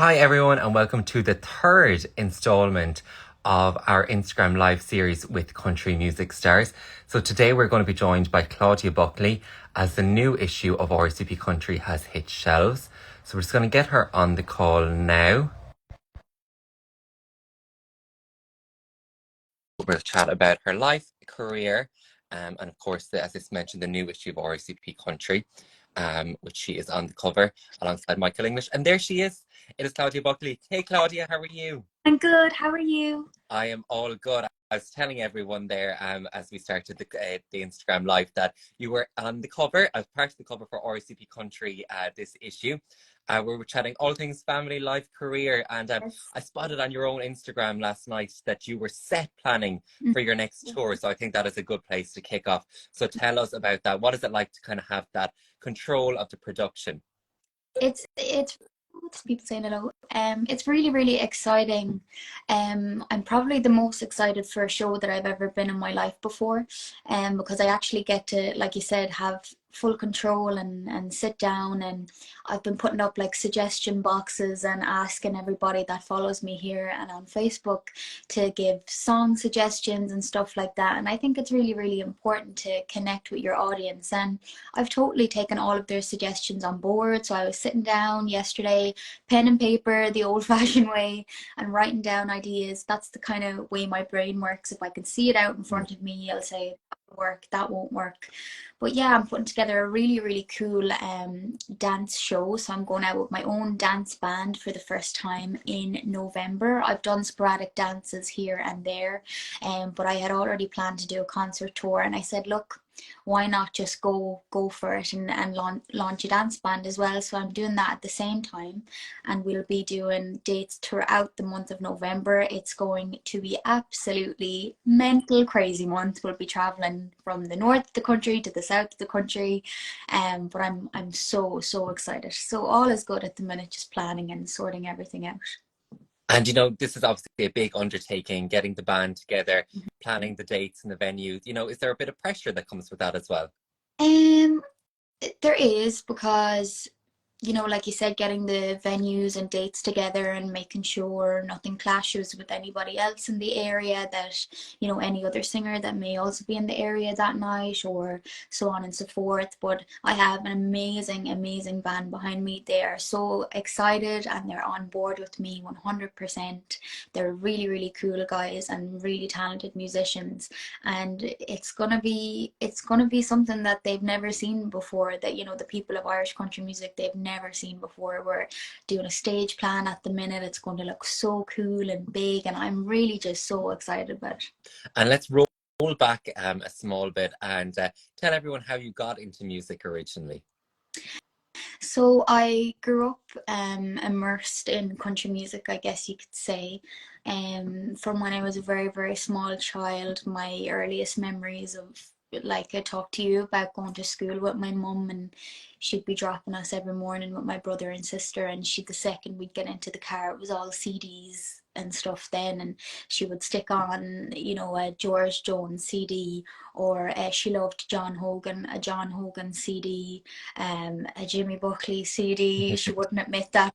Hi everyone and welcome to the third installment of our Instagram live series with country music stars. So today we're going to be joined by Claudia Buckley as the new issue of RSVP Country has hit shelves. So we're just going to get her on the call now. We're going to chat about her life, career, and of course, as I mentioned, the new issue of RSVP Country, which she is on the cover alongside Michael English. And there she is. It is Claudia Buckley. Hey Claudia, how are you? I'm good. How are you? I am all good. I was telling everyone there as we started the Instagram live that you were on the cover, as part of the cover for RCP Country this issue. We were chatting all things family, life, career, and Yes. I spotted on your own Instagram last night that you were set planning for your next tour. So I think that is a good place to kick off. So tell us about that. What is it like to kind of have that control of the production? It's what's people saying hello. It's really exciting. I'm probably the most excited for a show that I've ever been in my life before. Because I actually get to, like you said, have full control and sit down, and I've been putting up like suggestion boxes and asking everybody that follows me here and on Facebook to give song suggestions and stuff like that. And I think it's really important to connect with your audience, and I've totally taken all of their suggestions on board. So I was sitting down yesterday, pen and paper, the old-fashioned way, and writing down ideas. That's the kind of way my brain works. If I can see it out in front of me, I'll say that will work, that won't work. But yeah, I'm putting together a really cool dance show. So I'm going out with my own dance band for the first time in November. I've done sporadic dances here and there, but I had already planned to do a concert tour, and I said, look, why not just go for it and launch a dance band as well. So I'm doing that at the same time, and we'll be doing dates throughout the month of November. It's going to be absolutely mental crazy month. We'll be traveling from the north of the country to the south of the country, but I'm so excited. So all is good at the minute, just planning and sorting everything out. And this is obviously a big undertaking, getting the band together, planning the dates and the venues. Is there a bit of pressure that comes with that as well? Um, there is, because like you said, getting the venues and dates together and making sure nothing clashes with anybody else in the area, that, any other singer that may also be in the area that night, or so on and so forth. But I have an amazing band behind me. They are so excited and they're on board with me 100%. They're really cool guys and really talented musicians. And it's gonna be something that they've never seen before, that, the people of Irish country music, they've never seen before. We're doing a stage plan at the minute. It's going to look so cool and big, and I'm really just so excited about it. And let's roll back a small bit and tell everyone how you got into music originally. So I grew up immersed in country music, I guess you could say. From when I was a very small child, my earliest memories of, like I talked to you about, going to school with my mum, and she'd be dropping us every morning with my brother and sister, and the second we'd get into the car, it was all CDs and stuff then, and she would stick on, a George Jones CD, or she loved a John Hogan CD, a Jimmy Buckley CD. She wouldn't admit that,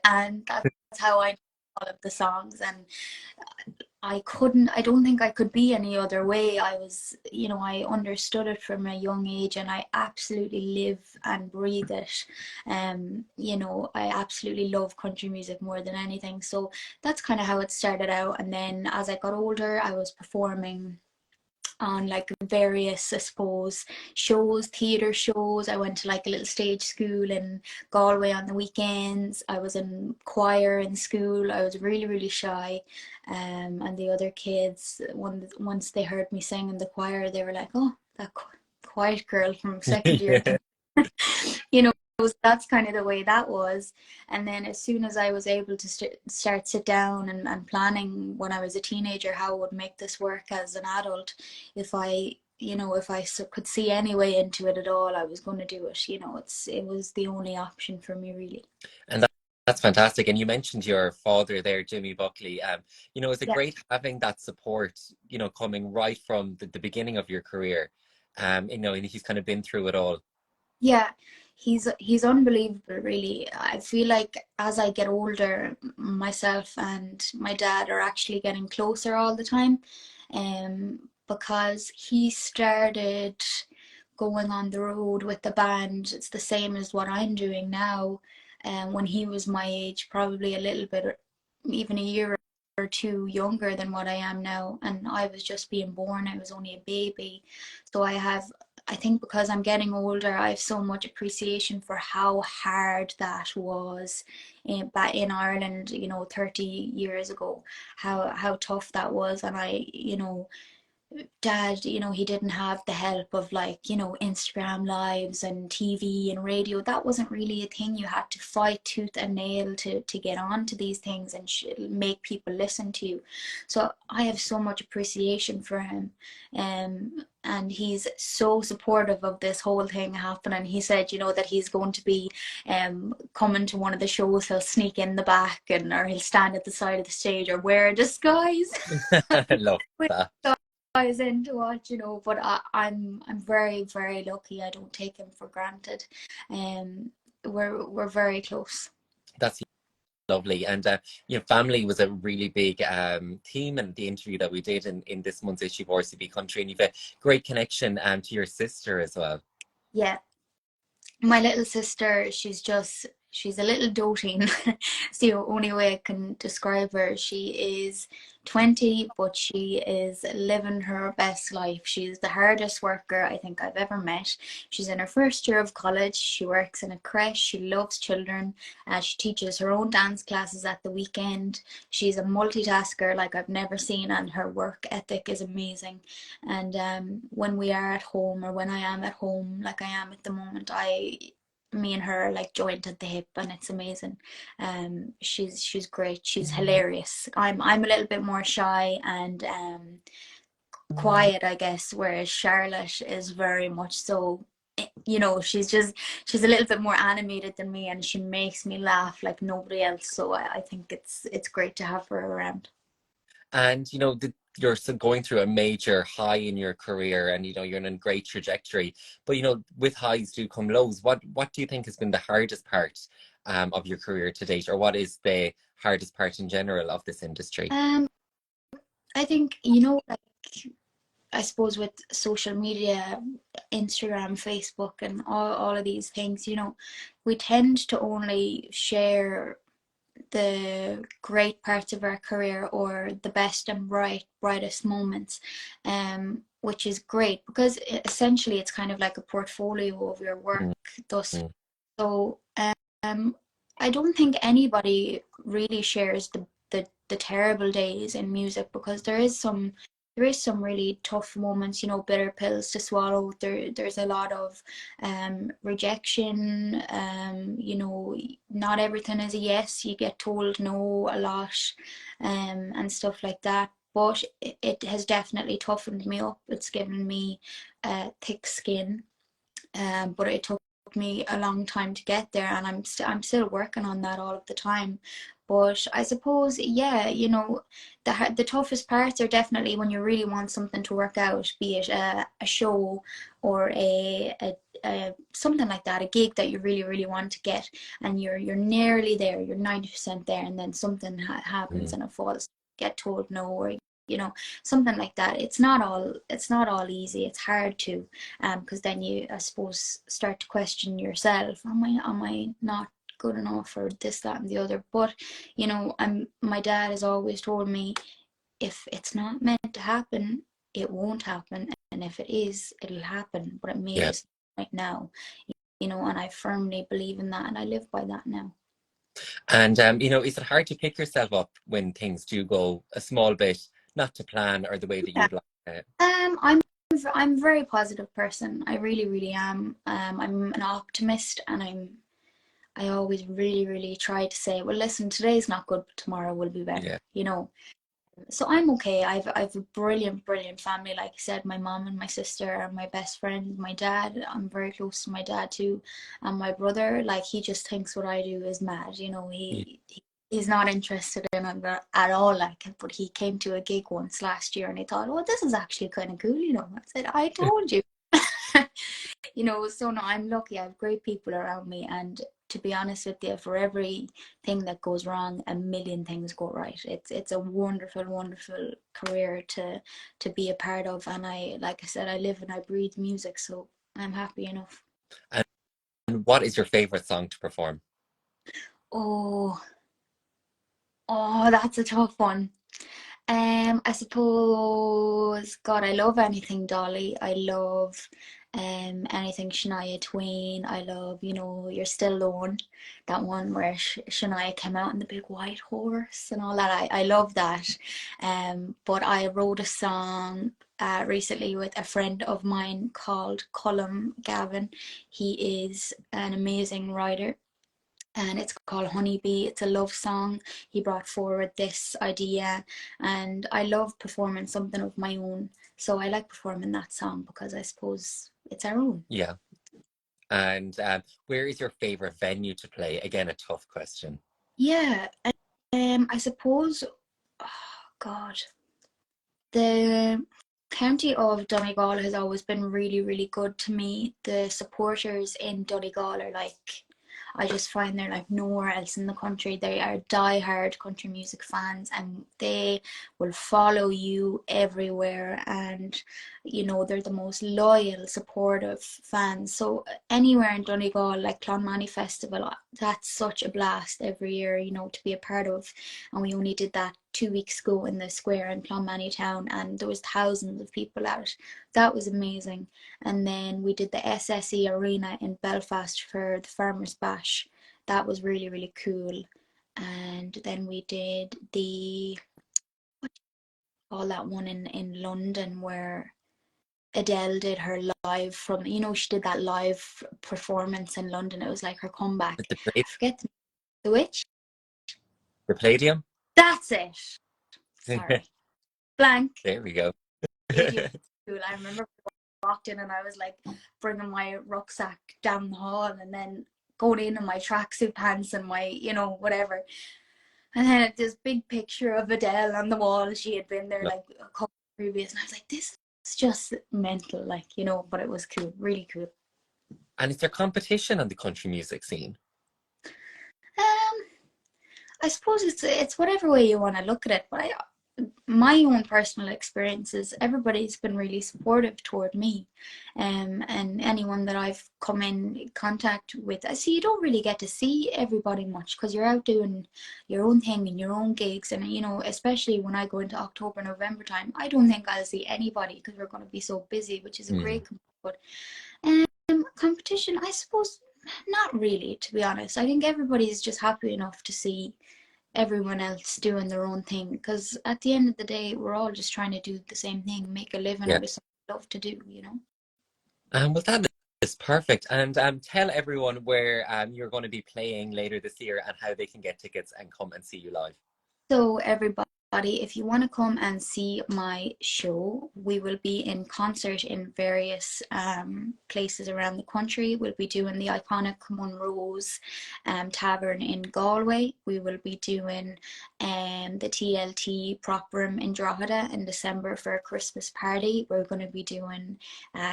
and that's how I know all of the songs. And I don't think I could be any other way. I understood it from a young age, and I absolutely live and breathe it. I absolutely love country music more than anything. So that's kind of how it started out. And then as I got older, I was performing on like various, I suppose, shows, theatre shows. I went to like a little stage school in Galway on the weekends. I was in choir in school. I was really shy. And the other kids, once they heard me sing in the choir, they were like, oh, that quiet girl from second year. you know that's kind of the way that was. And then as soon as I was able to start sit down and planning when I was a teenager how I would make this work as an adult, if I could see any way into it at all, I was going to do it. It was the only option for me, really. And that's fantastic. And you mentioned your father there, Jimmy Buckley. Is it Yeah. great having that support, coming right from the beginning of your career? And he's kind of been through it all. Yeah, He's unbelievable, really. I feel like as I get older, myself and my dad are actually getting closer all the time, because he started going on the road with the band. It's the same as what I'm doing now. When he was my age, probably a little bit, even a year or two younger than what I am now, and I was just being born. I was only a baby, so I think because I'm getting older, I have so much appreciation for how hard that was back in Ireland, 30 years ago, how tough that was. And dad, he didn't have the help of, like, Instagram lives and TV and radio. That wasn't really a thing. You had to fight tooth and nail to get onto these things and make people listen to you. So I have so much appreciation for him. And he's so supportive of this whole thing happening. He said, that he's going to be coming to one of the shows. He'll sneak in the back, or he'll stand at the side of the stage or wear a disguise. I love that. Guys into what, but I'm very, very lucky. I don't take him for granted. We're very close. That's lovely. And family was a really big theme in the interview that we did in this month's issue of RCB Country, and you've a great connection to your sister as well. Yeah, my little sister, she's a little doting. It's the only way I can describe her. She is 20, but she is living her best life. She's the hardest worker I think I've ever met. She's in her first year of college. She works in a creche. She loves children. She teaches her own dance classes at the weekend. She's a multitasker like I've never seen, and her work ethic is amazing. And when we are at home, or when I am at home like I am at the moment, me and her are like joined at the hip, and it's amazing. She's great. She's hilarious. I'm a little bit more shy and quiet, I guess, whereas Charlotte is very much so. She's a little bit more animated than me, and she makes me laugh like nobody else. So I think it's great to have her around. And you're still going through a major high in your career, and you're in a great trajectory. But with highs do come lows. What do you think has been the hardest part of your career to date, or what is the hardest part in general of this industry? I think, like, I suppose with social media, Instagram, Facebook, and all of these things, we tend to only share the great parts of our career, or the best and brightest moments, which is great because essentially it's kind of like a portfolio of your work. Thus, so I don't think anybody really shares the terrible days in music, because there is some really tough moments, bitter pills to swallow. There's a lot of rejection. Not everything is a yes. You get told no a lot, and stuff like that. But it has definitely toughened me up. It's given me thick skin, but it took me a long time to get there, and I'm still working on that all of the time. But I suppose, yeah, the toughest parts are definitely when you really want something to work out, be it a show or a something like that, a gig that you really, really want to get, and you're nearly there, you're 90% there, and then something happens and it falls, get told no, or something like that. It's not all easy. It's hard to, because then you, I suppose, start to question yourself. Am I not good enough, or this, that, and the other? But my dad has always told me, if it's not meant to happen, it won't happen, and if it is, it'll happen. But it may just right now, and I firmly believe in that, and I live by that now. And is it hard to pick yourself up when things do go a small bit not to plan or the way that you'd like it? I'm a very positive person. I really, really am. I'm an optimist, and I always really, really try to say, well, listen, today's not good, but tomorrow will be better. So I'm okay. I've a brilliant, brilliant family. Like I said, my mom and my sister are my best friends. My dad, I'm very close to my dad too. And my brother, like, he just thinks what I do is mad. He's not interested in it at all. Like, but he came to a gig once last year, and he thought, oh, this is actually kind of cool. I said, I told you. You know, so no, I'm lucky. I have great people around me, and to be honest with you, for everything that goes wrong, a million things go right. It's a wonderful, wonderful career to be a part of, and I, like I said, I live and I breathe music, so I'm happy enough. And what is your favorite song to perform? Oh, oh, that's a tough one. I suppose, God, I love anything Dolly. I love anything Shania Twain. I love, You're Still the One. That one where Shania came out in the big white horse and all that. I love that. But I wrote a song recently with a friend of mine called Colum Gavin. He is an amazing writer, and it's called Honeybee. It's a love song. He brought forward this idea, and I love performing something of my own. So I like performing that song because I suppose it's our own. Yeah. And where is your favorite venue to play? Again, a tough question. Yeah, I suppose, oh God, the county of Donegal has always been really, really good to me. The supporters in Donegal are like, I just find they're like nowhere else in the country. They are die-hard country music fans, and they will follow you everywhere. And they're the most loyal, supportive fans. So anywhere in Donegal, like Clonmany Festival, that's such a blast every year, to be a part of. And we only did that 2 weeks ago in the square in Clonmany town, and there was thousands of people out. That was amazing. And then we did the SSE Arena in Belfast for the Farmers Bash. That was really, really cool. And then we did all that one in London where Adele did her live from, she did that live performance in London. It was like her comeback. I forget the which. The Palladium? That's it. Sorry. Blank. There we go. Stadium cool. I remember I walked in and I was like bringing my rucksack down the hall and then going in my tracksuit pants and my, whatever. And then this big picture of Adele on the wall. She had been there like a couple previous, and I was like, this is just mental, but it was cool, really cool. And is there competition on the country music scene? Um, I suppose it's whatever way you want to look at it, but my own personal experiences, everybody's been really supportive toward me, and anyone that I've come in contact with. I see you don't really get to see everybody much because you're out doing your own thing and your own gigs, and especially when I go into October, November time, I don't think I'll see anybody because we're going to be so busy, which is a great but competition, I suppose not really, to be honest. I think everybody's just happy enough to see everyone else doing their own thing, because at the end of the day we're all just trying to do the same thing, make a living out of something we love to do. Well, that is perfect. And tell everyone where you're going to be playing later this year and how they can get tickets and come and see you live. So everybody, if you want to come and see my show, we will be in concert in various places around the country. We'll be doing the iconic Monroe's Tavern in Galway. We will be doing the TLT Prop Room in Drogheda in December for a Christmas party. We're going to be doing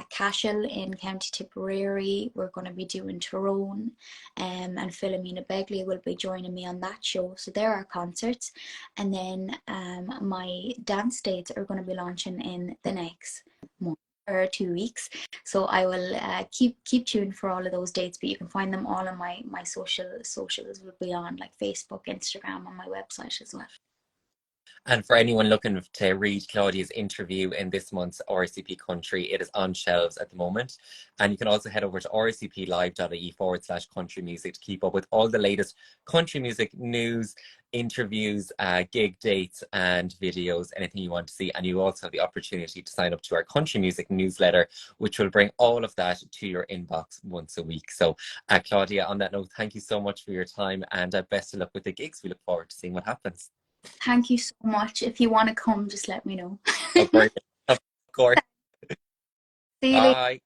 Cashel in County Tipperary. We're going to be doing Tyrone, and Philomena Begley will be joining me on that show. So there are concerts. And then my dance dates are going to be launching in the next month or 2 weeks. So I will keep tuned for all of those dates, but you can find them all on my socials will be on like Facebook, Instagram, on my website as well. And for anyone looking to read Claudia's interview in this month's RSVP Country, it is on shelves at the moment. And you can also head over to rsvplive.ie/country music to keep up with all the latest country music news, interviews, gig dates, and videos, anything you want to see. And you also have the opportunity to sign up to our country music newsletter, which will bring all of that to your inbox once a week. So, Claudia, on that note, thank you so much for your time, and best of luck with the gigs. We look forward to seeing what happens. Thank you so much. If you want to come, just let me know. Of course. See you later. Bye.